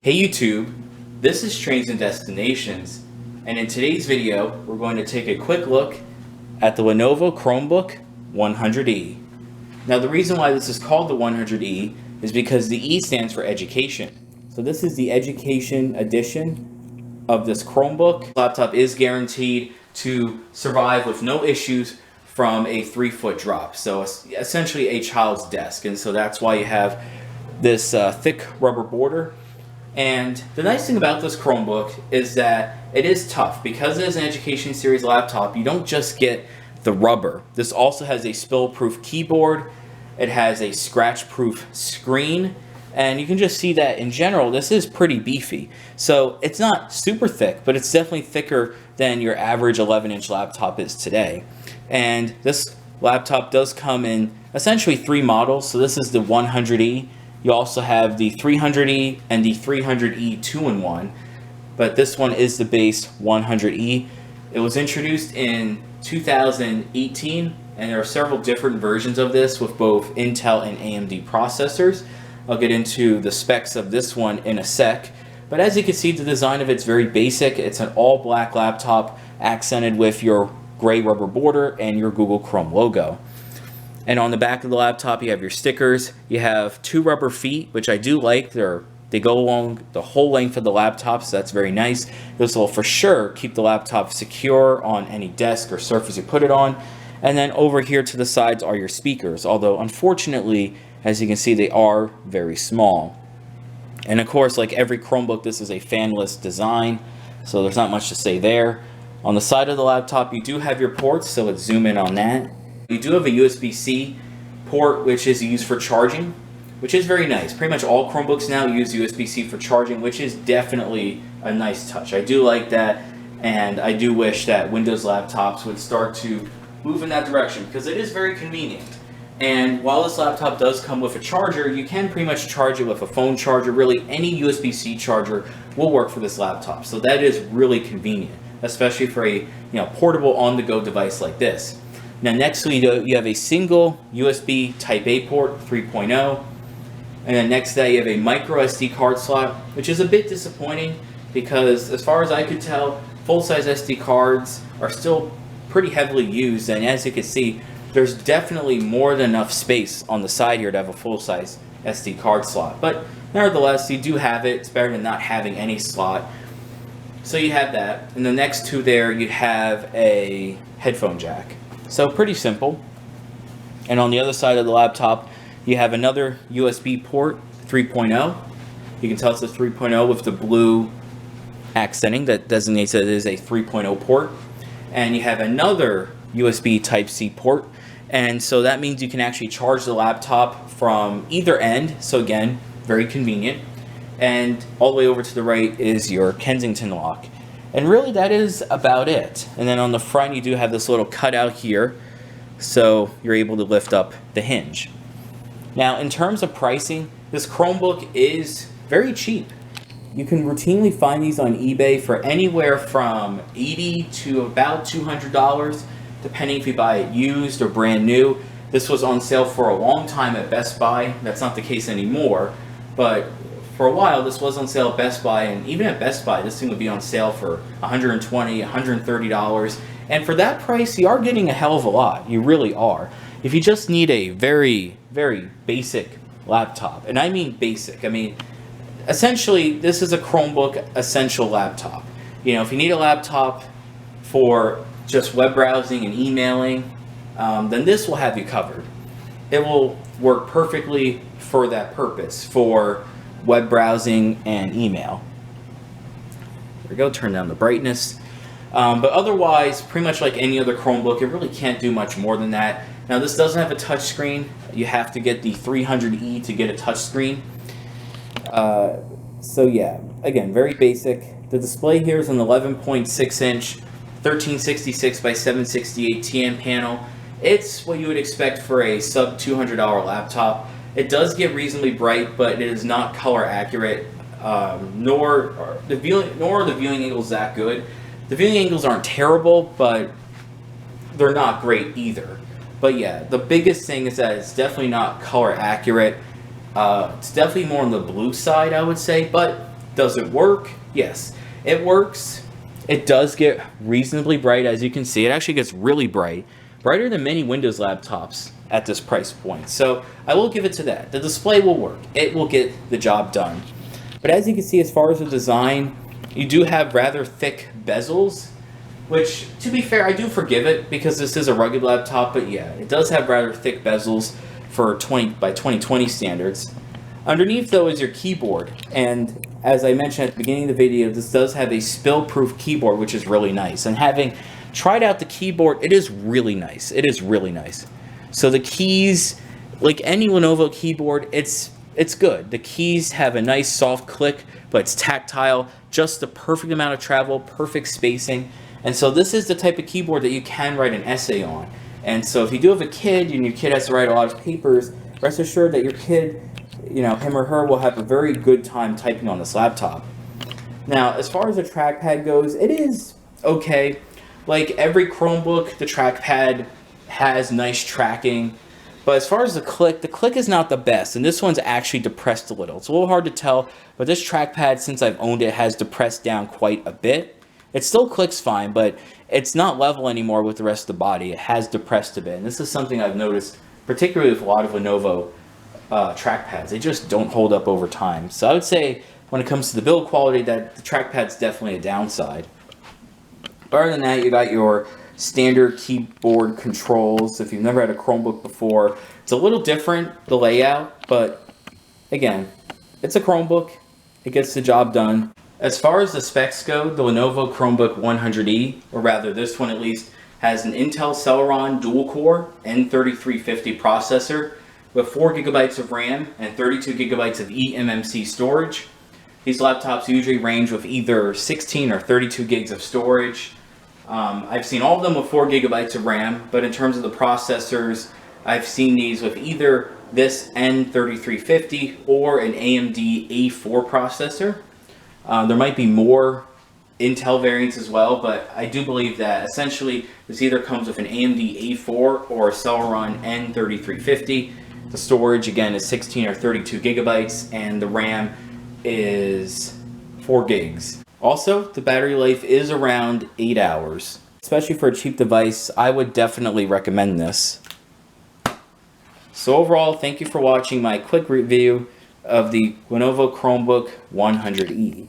Hey YouTube, this is Trains and Destinations, and in today's video we're going to take a quick look at the Lenovo Chromebook 100e. Now the reason why this is called the 100e is because the E stands for education. So this is the education edition of this Chromebook. The laptop is guaranteed to survive with no issues from a 3-foot drop. So essentially a child's desk, and so that's why you have this thick rubber border. And the nice thing about this Chromebook is that it is tough. Because it is an education series laptop, you don't just get the rubber. This also has a spill-proof keyboard, it has a scratch-proof screen, and you can just see that in general this is pretty beefy. So it's not super thick, but it's definitely thicker than your average 11-inch laptop is today. And this laptop does come in essentially 3 models. So this is the 100e. You also have the 300e and the 300e 2-in-1, but this one is the base 100e. It was introduced in 2018, and there are several different versions of this with both Intel and AMD processors. I'll get into the specs of this one in a sec, but as you can see, the design of it's very basic. It's an all black laptop accented with your gray rubber border and your Google Chrome logo. And on the back of the laptop, you have your stickers. You have 2 rubber feet, which I do like. They go along the whole length of the laptop, so that's very nice. This will for sure keep the laptop secure on any desk or surface you put it on. And then over here to the sides are your speakers, although unfortunately, as you can see, they are very small. And of course, like every Chromebook, this is a fanless design, so there's not much to say there. On the side of the laptop, you do have your ports, so let's zoom in on that. You do have a USB-C port, which is used for charging, which is very nice. Pretty much all Chromebooks now use USB-C for charging, which is definitely a nice touch. I do like that, and I do wish that Windows laptops would start to move in that direction, because it is very convenient. And while this laptop does come with a charger, you can pretty much charge it with a phone charger. Really, any USB-C charger will work for this laptop. So that is really convenient, especially for a portable on-the-go device like this. Now next to you have a single USB Type A port 3.0, and then next to that you have a micro SD card slot, which is a bit disappointing because as far as I could tell, full-size SD cards are still pretty heavily used, and as you can see, there's definitely more than enough space on the side here to have a full-size SD card slot. But nevertheless, you do have it. It's better than not having any slot. So you have that, and the next to there you have a headphone jack. So pretty simple. And on the other side of the laptop, you have another USB port 3.0. You can tell it's a 3.0 with the blue accenting that designates it as a 3.0 port. And you have another USB Type-C port. And so that means you can actually charge the laptop from either end. So again, very convenient. And all the way over to the right is your Kensington Lock. And really that is about it. And then on the front you do have this little cutout here, so you're able to lift up the hinge. Now in terms of pricing, this Chromebook is very cheap. You can routinely find these on eBay for anywhere from $80 to about $200, depending if you buy it used or brand new. This was on sale for a long time at Best Buy. That's not the case anymore, but for a while this was on sale at Best Buy, and even at Best Buy this thing would be on sale for $120, $130, and for that price you are getting a hell of a lot. You really are. If you just need a very, very basic laptop, and I mean basic, I mean essentially this is a Chromebook essential laptop. If you need a laptop for just web browsing and emailing, then this will have you covered. It will work perfectly for that purpose, for web browsing and email. There we go, turn down the brightness. But otherwise, pretty much like any other Chromebook, it really can't do much more than that. Now this doesn't have a touchscreen. You have to get the 300e to get a touchscreen. So yeah, again, very basic. The display here is an 11.6-inch 1366 by 768 TN panel. It's what you would expect for a sub $200 laptop. It does get reasonably bright, but it is not color accurate, nor are the viewing angles that good. The viewing angles aren't terrible, but they're not great either. But yeah, the biggest thing is that it's definitely not color accurate. It's definitely more on the blue side, I would say, but Does it work? Yes, it works. It does get reasonably bright, as you can see. It actually gets really bright, brighter than many Windows laptops at this price point. So I will give it to that. The display will work. It will get the job done. But as you can see, as far as the design, you do have rather thick bezels, which, to be fair, I do forgive it because this is a rugged laptop, but yeah, it does have rather thick bezels for 2020 standards. Underneath, though, is your keyboard, and as I mentioned at the beginning of the video, this does have a spill-proof keyboard, which is really nice. And having tried out the keyboard, it is really nice. It is really nice. So the keys, like any Lenovo keyboard, it's good. The keys have a nice soft click, but it's tactile, just the perfect amount of travel, perfect spacing. And so this is the type of keyboard that you can write an essay on. And so if you do have a kid and your kid has to write a lot of papers, rest assured that your kid, you know, him or her will have a very good time typing on this laptop. Now, as far as the trackpad goes, it is okay. Like every Chromebook, the trackpad has nice tracking. But as far as the click is not the best, and this one's actually depressed a little. It's a little hard to tell, but this trackpad, since I've owned it, has depressed down quite a bit. It still clicks fine, but it's not level anymore with the rest of the body. It has depressed a bit, and this is something I've noticed, particularly with a lot of Lenovo trackpads. They just don't hold up over time. So I would say, when it comes to the build quality, that the trackpad's definitely a downside. But other than that, you got your standard keyboard controls. If you've never had a Chromebook before, it's a little different, the layout, but again, it's a Chromebook. It gets the job done. As far as the specs go, the Lenovo Chromebook 100e, or rather this one at least, has an Intel Celeron dual-core N3350 processor with 4 GB of RAM and 32 GB of eMMC storage. These laptops usually range with either 16 or 32 gigs of storage. I've seen all of them with 4 GB of RAM, but in terms of the processors, I've seen these with either this N3350 or an AMD A4 processor. There might be more Intel variants as well, but I do believe that essentially this either comes with an AMD A4 or a Celeron N3350. The storage, again, is 16 or 32 gigabytes, and the RAM is 4 gigs. Also, the battery life is around 8 hours. Especially for a cheap device, I would definitely recommend this. So overall, thank you for watching my quick review of the Lenovo Chromebook 100e.